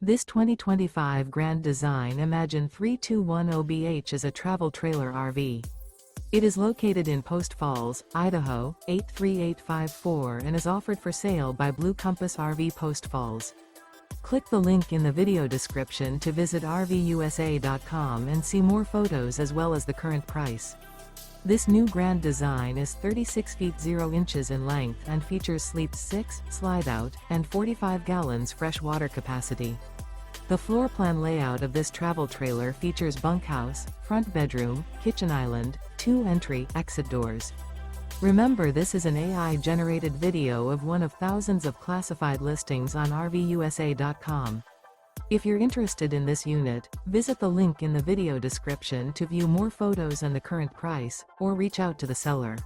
This 2025 Grand Design Imagine 3210BH is a travel trailer RV. It is located in Post Falls, Idaho, 83854 and is offered for sale by Blue Compass RV Post Falls. Click the link in the video description to visit RVUSA.com and see more photos as well as the current price. This new Grand Design is 36 feet 0 inches in length and features sleep 6, slide-out, and 45 gallons fresh water capacity. The floor plan layout of this travel trailer features bunkhouse, front bedroom, kitchen island, 2 entry/exit doors. Remember, this is an AI-generated video of one of thousands of classified listings on RVUSA.com. If you're interested in this unit, visit the link in the video description to view more photos and the current price, or reach out to the seller.